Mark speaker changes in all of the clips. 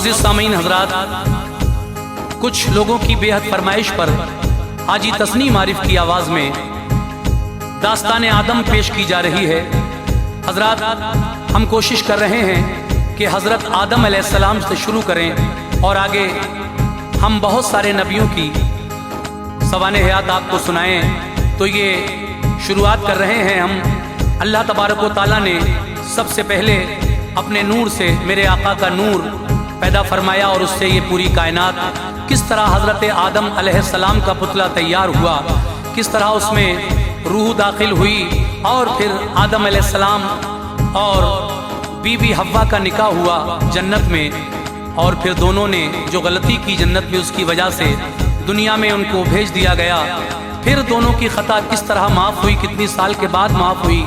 Speaker 1: मुअज़्ज़िज़ सामीन हज़रात, कुछ लोगों की बेहद फरमाइश पर हाजी तस्नीम आरिफ की आवाज़ में दास्तान आदम पेश की जा रही है। हज़रात, हम कोशिश कर रहे हैं कि हज़रत आदम अलैहिस्सलाम से शुरू करें और आगे हम बहुत सारे नबियों की सवाने हयात आपको सुनाएं। तो ये शुरुआत कर रहे हैं हम। अल्लाह तबारक व तआला ने सबसे पहले अपने नूर से मेरे आका का नूर पैदा फरमाया और उससे ये पूरी कायनात किस तरह हज़रत आदम अलैहिस्सलाम का पुतला तैयार हुआ, किस तरह उसमें रूह दाखिल हुई और फिर आदम अलैहिस्सलाम और बीबी हव्वा का निकाह हुआ जन्नत में, और फिर दोनों ने जो गलती की जन्नत में उसकी वजह से दुनिया में उनको भेज दिया गया। फिर दोनों की खता किस तरह माफ़ हुई, कितनी साल के बाद माफ़ हुई,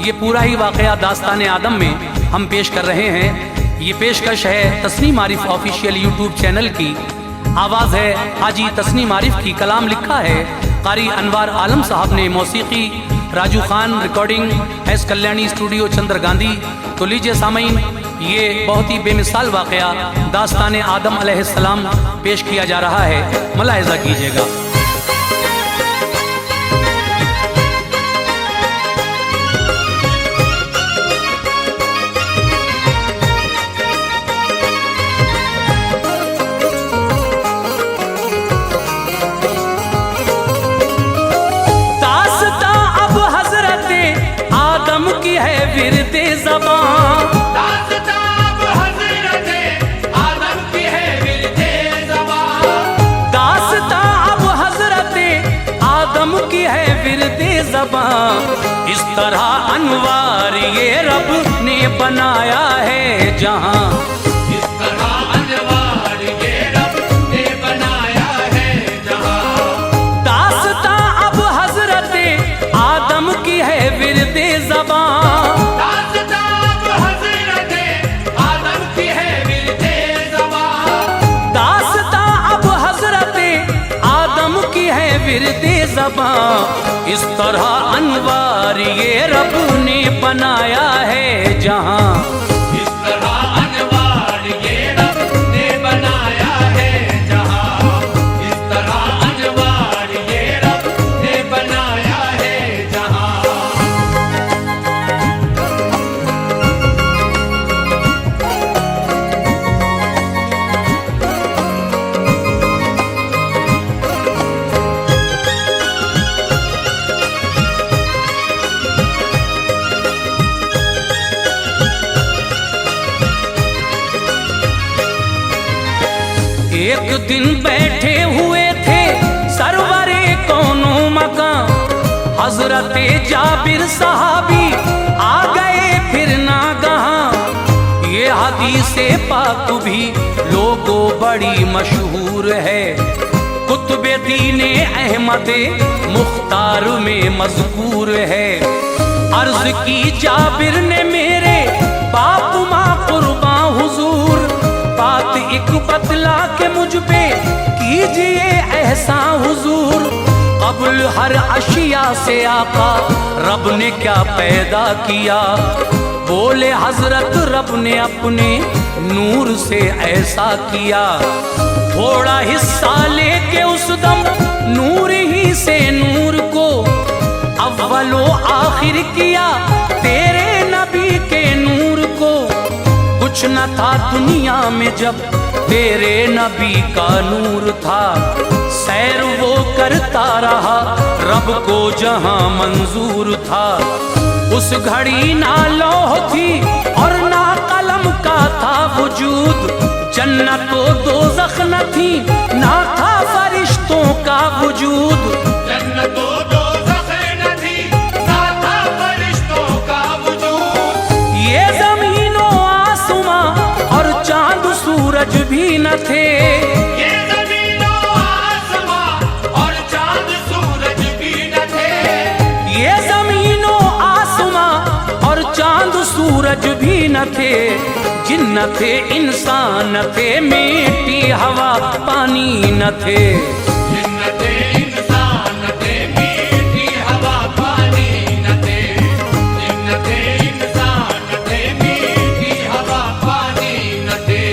Speaker 1: ये पूरा ही वाक़या दास्तान आदम में हम पेश कर रहे हैं। ये पेशकश है Tasneem Arif official YouTube channel की। आवाज़ है हाजी तस्नीम आरिफ की, कलाम लिखा है कारी अनवार आलम साहब ने, मौसीकी Raju Khan, recording S Kalyani studio Chandra Gandhi. तो लीजिए सामीन, ये बहुत ही बेमिसाल वाक़या दास्तान आदम अलैहिस्सलाम पेश किया जा रहा है, मुलाहिज़ा कीजिएगा।
Speaker 2: विरदे ज़बान, दास्तान अब हज़रते आदम की है विरदे ज़बान, दास्तान अब हज़रते आदम की है विरदे ज़बान। इस तरह अनवार ये रब ने बनाया है जहां, इस तरह अनवार ये रब ने बनाया है जहां। दास्तान अब हज़रते आदम की है विरदे ज़बान, विरदे ज़बां। इस तरह अनवार ये रब ने बनाया है जहां, इस तरह अनवार ये रब ने बनाया है जहां, इस तरह अनवार ये रब ने बनाया है जहां। एक दिन बैठे हुए थे सरवरे कौनो मकान, हजरते जाबिर साहबी आ गए फिर नागहां। ये हदीसे पाक भी लोगों बड़ी मशहूर है, कुतुबे दीने अहमदे मुख्तार में मज़कूर है। अर्ज की जाबिर ने मेरे बाप माँ कुर्बां हुजूर, बात एक बतला के मुझ पे कीजिए एहसान हुजूर। क़ब्ल हर अशिया से आका रब ने क्या पैदा किया, बोले हजरत रब ने अपने नूर से ऐसा किया। थोड़ा हिस्सा लेके उस दम नूर ही से नूर को अव्वलो आखिर किया, तेरे नबी के नूर को। कुछ न था दुनिया में जब तेरे नबी का नूर था, सैर वो करता रहा रब को जहां मंजूर था। उस घड़ी ना लौह थी और ना कलम का था वजूद, जन्नत व दोज़ख न थी ना था फरिश्तों का वजूद, जन्नत व दोज़ख न थी ना था फरिश्तों का वजूद। ये ज़मीनो आसमां और चांद सूरज भी न थे, ये ज़मीनो आसमां और चांद सूरज भी न थे, ये ज़मीनो आसमां और चांद सूरज भी न थे। जिन्न थे इंसान न थे, मिट्टी हवा पानी न थे, जिन्न थे इंसान न थे, मिट्टी हवा पानी न थे, जिन्न थे इंसान न थे, मिट्टी हवा पानी न थे।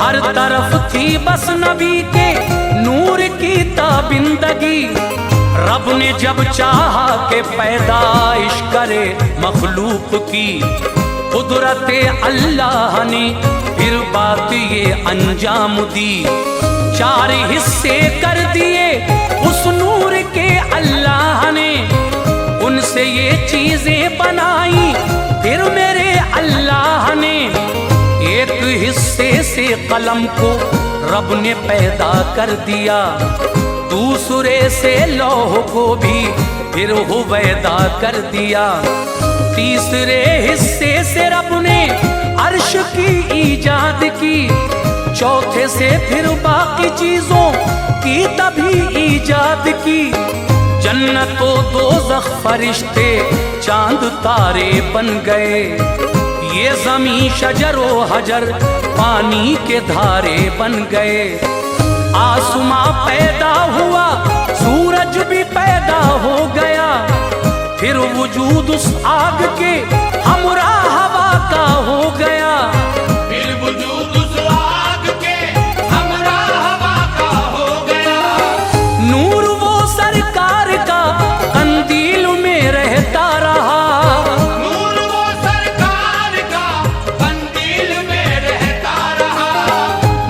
Speaker 2: हर तरफ थी बस नबी के नूर की ताबिंदगी। रब ने जब चाहा के पैदाइश करे मखलूक की, कुदरत अल्लाह ने फिर बात ये अंजाम दी। 4 हिस्से कर दिए उस नूर के अल्लाह ने, उनसे ये चीजें बनाई फिर मेरे अल्लाह ने। एक हिस्से से कलम को रब ने पैदा कर दिया, दूसरे से लौह को भी फिर हुवैदा कर दिया। तीसरे हिस्से से रब ने अर्श की ईजाद की, चौथे से फिर बाकी चीजों की तभी ईजाद की। जन्नत व दोज़ख फरिश्ते चांद तारे बन गए, ये ज़मीं शजर व हजर पानी के धारे बन गए। आसमां पैदा हुआ, सूरज भी पैदा हो गया, फिर वजूद उस आग के हमरा हवा का हो गया।
Speaker 1: फिर वजूद उस आग के हमरा हवा का हो गया।
Speaker 2: नूर वो सरकार का कंदील में रहता रहा,
Speaker 1: नूर वो सरकार का कंदील में रहता रहा।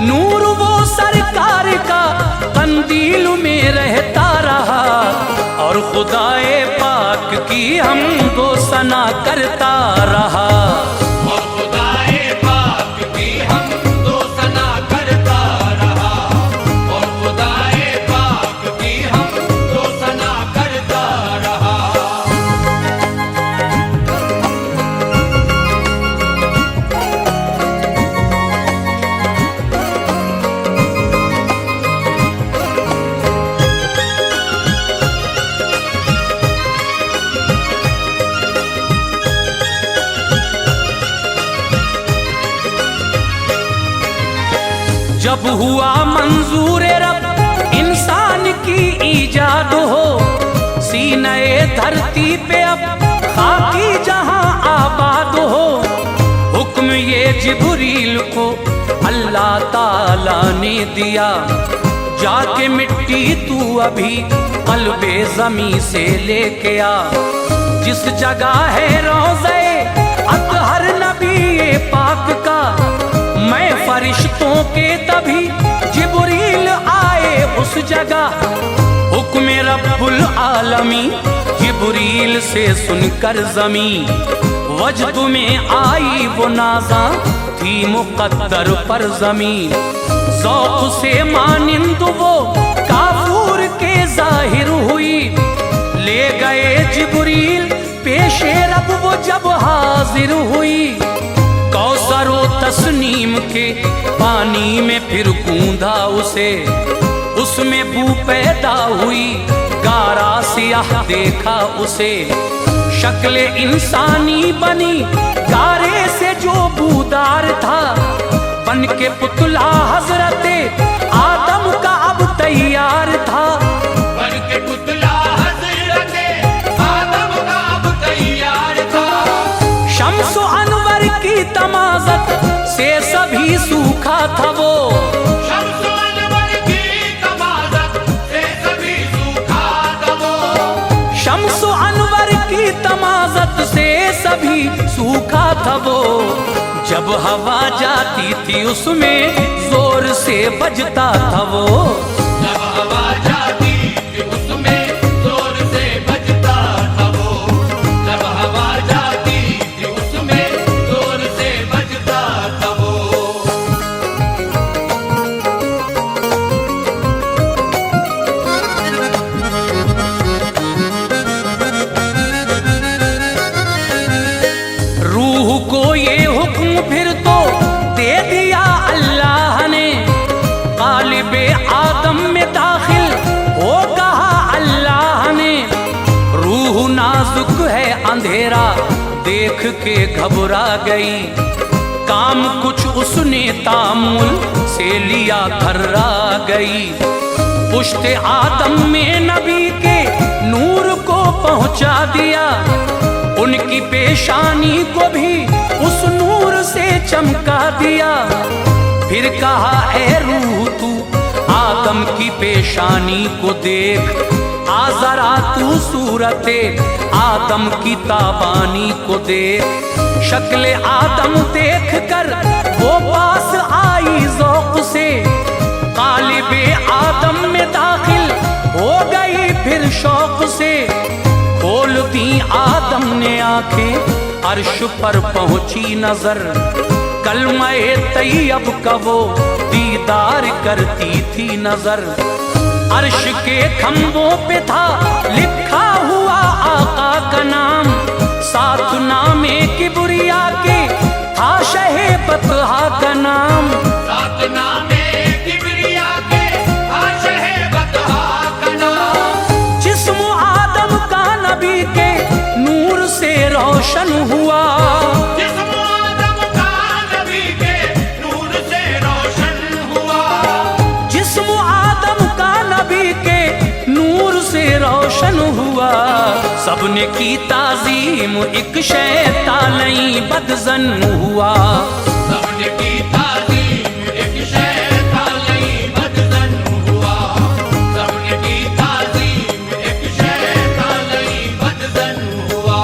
Speaker 2: नूर वो सरकार का कंदील में रहता रहा। और खुदाए पाक की हमदो सना करता रहा,
Speaker 1: और खुदाए पाक की हमदो सना करता रहा, और खुदाए पाक की हमदो सना करता रहा।
Speaker 2: जब हुआ मंजूर रब इंसान की ईजाद हो, सीने धरती पे अब खाकी जहां आबाद हो। हुक्म ये जिब्रील को अल्लाह ताला ने दिया, जाके मिट्टी तू अभी कल्बे ज़मीं से लेके आ। जिस जगह है रोज़े अतहर नबी पाक का, मैं फरिश्तों के तभी जिब्रील आए उस जगह। हुक्म रब्बुल आलमी जिब्रील से सुनकर ज़मीं, वजद में आई वो नाज़ा थी मुक़द्दर पर ज़मीं। ज़ौक़ से मानिंद वो काफूर के ज़ाहिर हुई, ले गए जिब्रील पेशे रब वो जब हाजिर हुई। कौसर व तस्नीम के पानी में फिर कूंदा उसे, उसमें बू पैदा हुई गारा सियाह देखा उसे। शक्ल इंसानी बनी गारे से जो बूदार था, बन के पुतला हजरते आदम का अब तैयार था।
Speaker 1: बन के पुतला हजरते आदम का अब तैयार था।
Speaker 2: शम्स अनवर की तमाज़त से सभी सूखा था वो,
Speaker 1: शम्स अनवर की तमाज़त से सभी सूखा था वो।
Speaker 2: शम्स अनवर की तमाज़त से सभी सूखा था वो। जब हवा जाती थी उसमें जोर से बजता था वो,
Speaker 1: जब हवा जाती थी उसमें जोर से बजता था वो। जब हवा जाती थी उसमें जोर से बजता था वो।
Speaker 2: रूह को ये हुक्म फिर तो दे दिया अल्लाह ने, क़ालिबे आदम में दाखिल हो कहा अल्लाह ने। रूह नाजुक है अंधेरा देख के घबरा गई, काम कुछ उसने तामुल से लिया थर्रा गई। पुश्ते आदम में नबी के नूर को पहुंचा दिया, उनकी पेशानी को भी उस नूर से चमका दिया।
Speaker 1: फिर कहा ए रूह तू आदम की पेशानी को देख, आ जरा तू सूरते आदम की ताबानी को देख। शक्ल आदम देख कर वो पास आई ज़ौक़ से, कालिबे आदम में दाखिल हो गई फिर शौक से। खोल दी आदम ने आंखें, अर्श पर पहुंची नजर, कलमाए तैयब का वो दीदार करती थी नजर। अर्श के खंभों पे था लिखा हुआ आका का नाम, साथ नामे किबरिया के था शहे बतहा का नाम।
Speaker 2: साथ नामे किबरिया के था शहे बतहा का नाम।
Speaker 1: जिस्म आदम का नबी के नूर से रोशन हुआ,
Speaker 2: जिस्म आदम का नबी के नूर से रोशन हुआ।
Speaker 1: जिस्म आदम का नबी के नूर से रोशन हुआ। सबने की ताजीम एक शैतानी बदजन हुआ,
Speaker 2: सबने की ताजीम एक शैतानी बदजन हुआ। सबने की ताजीम एक शैतानी बदजन हुआ।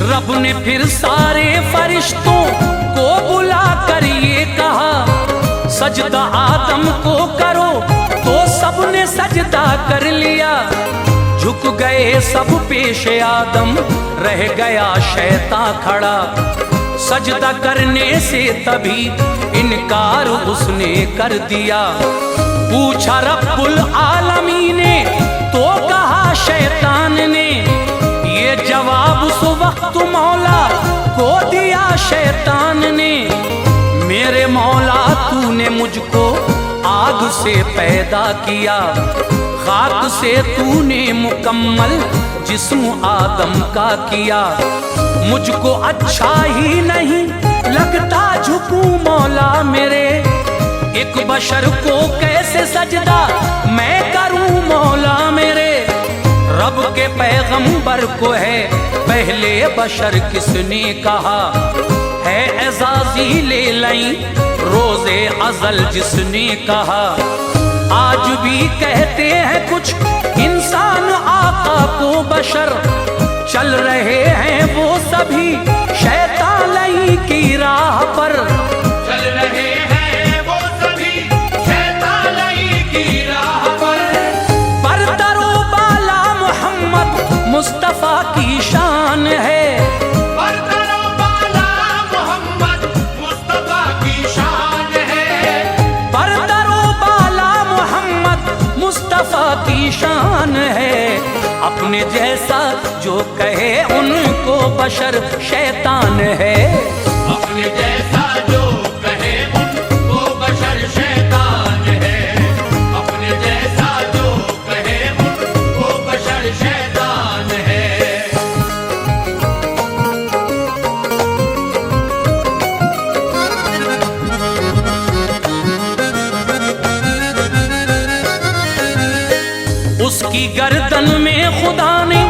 Speaker 1: रब ने फिर सारे फरिश्तों को बुला कर ये कहा, सजदा आदम को करो, तो सबने सजदा कर लिया। झुक गए सब पेश आदम, रह गया शैतान खड़ा। सजदा करने से तभी इनकार उसने कर दिया। पूछा रब्बुल आलमीन ने, तो कहा शैतान ने, ये जवाब उस वक्त मौला को दिया शैतान ने। मेरे मौला तूने मुझको आग से पैदा किया, खाक से तूने मुकम्मल जिस्म आदम का किया। मुझको अच्छा ही नहीं लगता झुकूं मौला मेरे, एक बशर को कैसे सजदा मैं करूं मौला मेरे। रब के पैगंबर को है पहले बशर किसने कहा, है एजाजी ले लई रोजे अजल जिसने कहा। आज भी कहते हैं कुछ इंसान आका को बशर, चल रहे हैं वो सभी शैतानी की राह पर।
Speaker 2: चल रहे हैं वो सभी शैतानी की राह पर।
Speaker 1: मुस्तफा की शान है,
Speaker 2: बरतरो बाला मोहम्मद मुस्तफा की शान है।
Speaker 1: बरतरो बाला मोहम्मद मुस्तफा की शान है। अपने जैसा जो कहे उनको बशर शैतान है,
Speaker 2: अपने जैसा जो कहे उनको बशर शैतान है। अपने जैसा जो कहे उनको बशर शैतान है।
Speaker 1: उसकी गर्दन में खुदा ने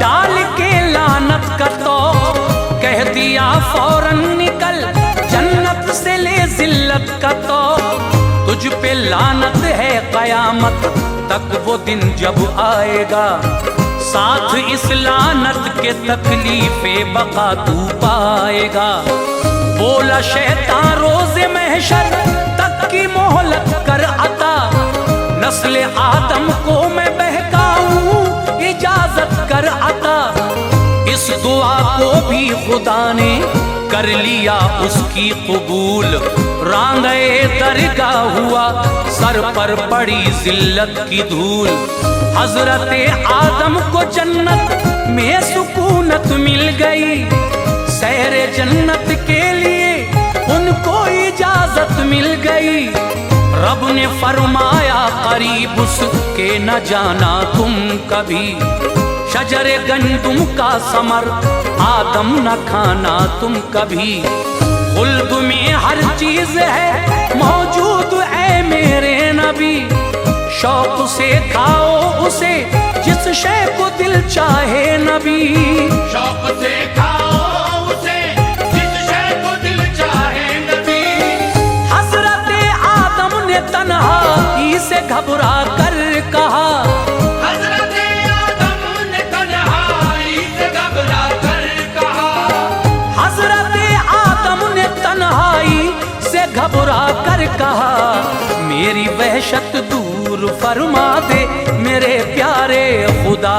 Speaker 1: डाल के लानत का तौक, कह दिया फौरन निकल जन्नत से ले जिल्लत का तौक। तुझ पे लानत है कयामत तक वो दिन जब आएगा, साथ इस लानत के तकलीफे बका तू पाएगा। बोला शैतान रोज़े महशर तक की मोहलत कर अता, नस्ल आदम को मैं बहकाऊं इजाजत कर अता। इस दुआ को भी खुदा ने कर लिया उसकी कबूल, रांगे दरगाह हुआ सर पर पड़ी जिल्लत की धूल। हजरत आदम को जन्नत में सुकूनत मिल गई, सैरे जन्नत के लिए उनको इजाजत मिल गई। रब ने फरमाया करीब उसके न जाना तुम कभी,
Speaker 2: शजरे गंदुम का समर आदम न खाना तुम कभी। खुल्द में हर चीज है मौजूद है मेरे नबी। शौक से खाओ उसे जिस शय को दिल चाहे नबी।
Speaker 1: शौक से खाओ उसे जिस शय को दिल चाहे नबी।
Speaker 2: हजरत आदम ने तन्हाई से घबरा कर कहा।
Speaker 1: हजरत आदम ने तन्हाई से घबरा कर कहा।
Speaker 2: हजरत आदम ने तन्हाई से घबरा कर कहा। मेरी वहशत दूर फरमा दे मेरे प्यारे खुदा।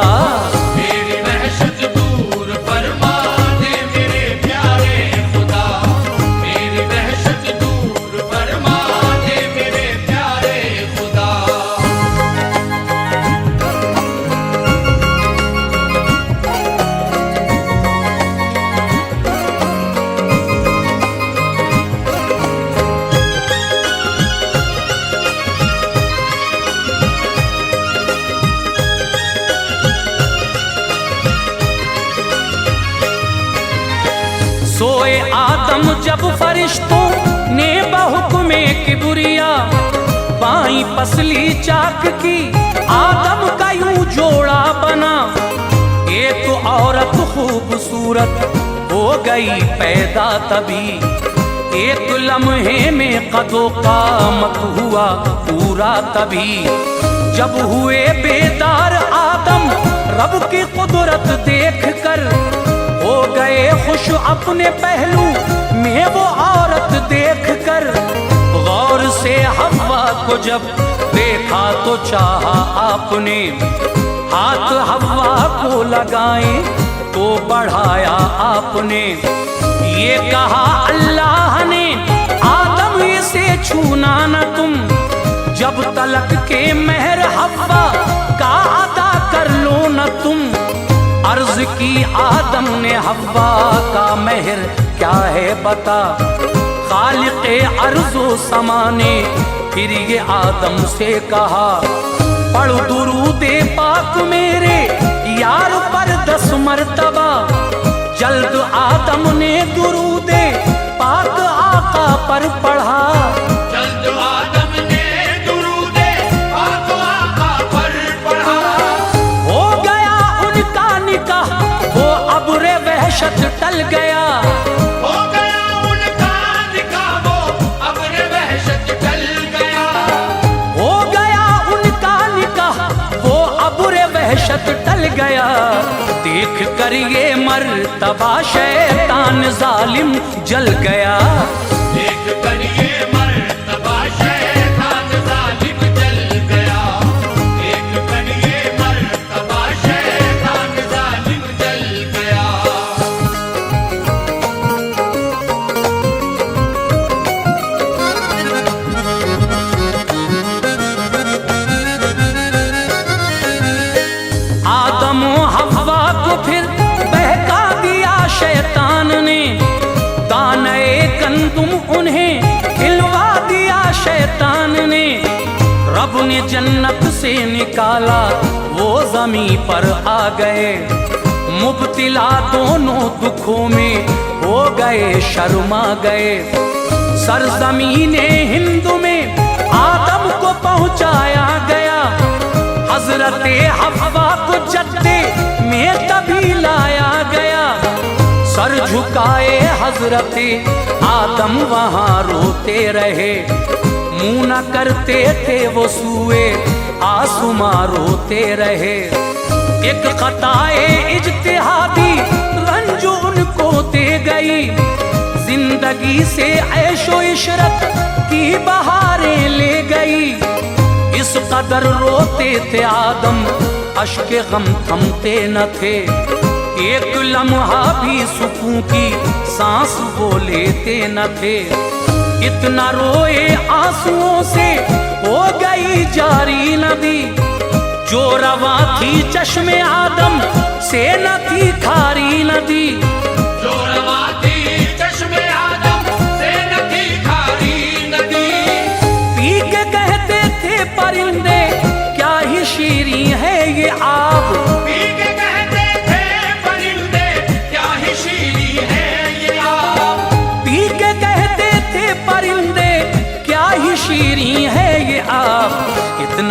Speaker 1: मेरी वहशत दूर फरमा दे मेरे प्यारे खुदा। मेरी वहशत दूर फरमा दे मेरे प्यारे खुदा।
Speaker 2: सोए आदम जब फरिश्तों ने बहुक्मे किबरिया बाई पसली चाक की आदम का यूं जोड़ा बना। एक औरत खूबसूरत हो गई पैदा तभी। एक लम्हे में कदो कामत हुआ पूरा तभी। जब हुए बेदार आदम रब की कुदरत देख कर हो गए खुश अपने पहलू में वो औरत देख कर। गौर से हव्वा को जब देखा तो चाहा आपने हाथ हव्वा को लगाए तो बढ़ाया आपने। ये कहा अल्लाह ने आदम इसे छूना न तुम। जब तलक के मेहर हव्वा का अदा कर लो न तुम। अर्ज की आदम ने हव्वा का मेहर क्या है बता। खालिक़े अर्ज़ो समाने फिर ये आदम से कहा। पढ़ दुरूदे पाक मेरे यार पर 10 मरतबा। जल्द आदम ने दुरूदे पाक आका पर पढ़ा।
Speaker 1: जल्द आदम ने दुरूदे पाक आका पर पढ़ा।
Speaker 2: हो गया उनका निकाह वो अब्रे वहशत टल गया।
Speaker 1: हो गया उनका निकाह वो अब्रे वहशत टल गया।
Speaker 2: हो गया उनका निकाह वो अब्रे वहशत टल गया। देख कर ये मर्तबा शैतान जालिम जल गया।
Speaker 1: देख कर ये मर्तबा शैतान जालिम जल गया। देख कर ये मर्तबा शैतान जालिम जल गया।
Speaker 2: आदम हव्वा को फिर बहका दिया शैतान ने। दाने गंदुम उन्हें खिलवा दिया शैतान ने। रब ने जन्नत से निकाला वो जमीन पर आ गए। मुब्तिला दोनों दुखों में हो गए शर्मा गए। सरजमीने हिंद में आदम को पहुंचाया गया। हजरत हव्वा को जद्दे में तभी लाया गया। सर झुकाए हजरत आदम वहां रोते रहे। मुंह न करते थे वो सूए आसमां रोते रहे। एक खताए इज्तिहादी रंज उनको दे गई। जिंदगी से ऐशो इशरत की बहारें ले गई। इस कदर रोते थे आदम अश्के गम थमते न थे। एक लम्हा भी सुकून की सांस वो लेते न थे। इतना रोए आंसुओं से हो गई जारी नदी। जो रवा थी चश्मे आदम से न थी खारी नदी।
Speaker 1: जो रवा थी चश्मे आदम से न थी खारी नदी।
Speaker 2: पी के कहते थे परिंदे क्या ही शीरी है ये आब।
Speaker 1: पी के कहते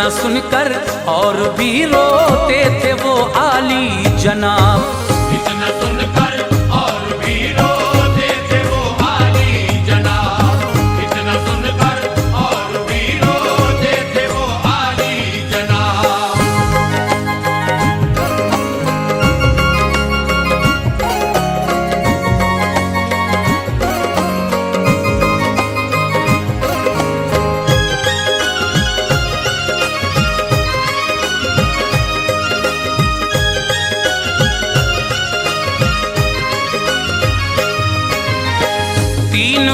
Speaker 2: इतना सुनकर और भी रोते थे वो आली जनाब।
Speaker 1: इतना सुनकर और भी रोते थे वो आली जनाब। इतना सुनकर और भी रोते थे वो आली जनाब।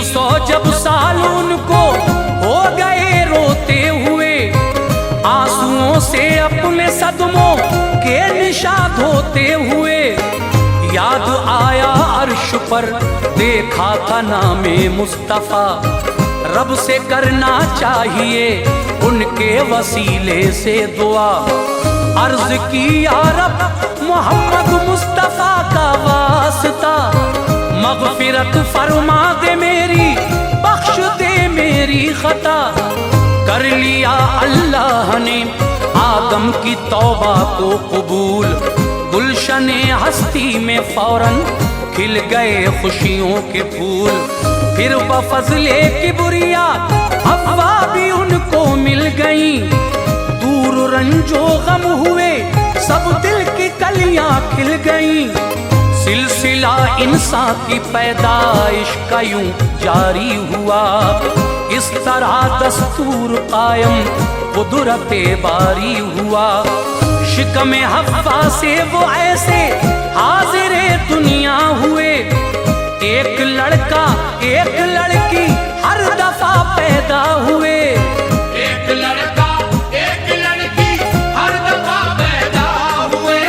Speaker 2: सौ जब साल उनको हो गए रोते हुए, आंसुओं से अपने सदमों के निशान धोते हुए, याद आया अर्श पर देखा था नामे मुस्तफा, रब से करना चाहिए उनके वसीले से दुआ। अर्ज की या रब मोहम्मद मुस्तफा का वास्ता, मगफिरत फरमा दे मेरी, बख्श दे मेरी खता। कर लिया अल्लाह ने आदम की तौबा को कबूल, गुलशने हस्ती में फौरन खिल गए खुशियों के फूल। फिर बफज़ले किबरिया हव्वा भी उनको मिल गई, दूर रंजो गम हुए सब दिल की कलियां खिल गई। सिलसिला इंसान की पैदाइश का यूं जारी हुआ, इस तरह दस्तूर कायम कुदरते बारी हुआ। शिकमे हव्वा से वो ऐसे हाजिरे दुनिया हुए, एक लड़का एक लड़की हर दफा पैदा हुए।
Speaker 1: एक लड़का एक लड़की हर दफा पैदा हुए।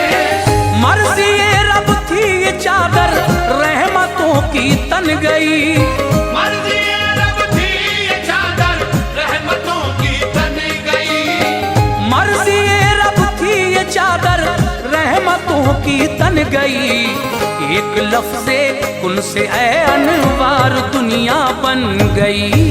Speaker 2: मर्जी रब थी ये चादर रहमतों की तन गई,
Speaker 1: मर्जी रब थी ये चादर रहमतों की तन गई।
Speaker 2: मर्जी रब थी ये चादर रहमतों की तन गई। एक लफ्ज़े कुन से ऐ अनवार दुनिया बन गई।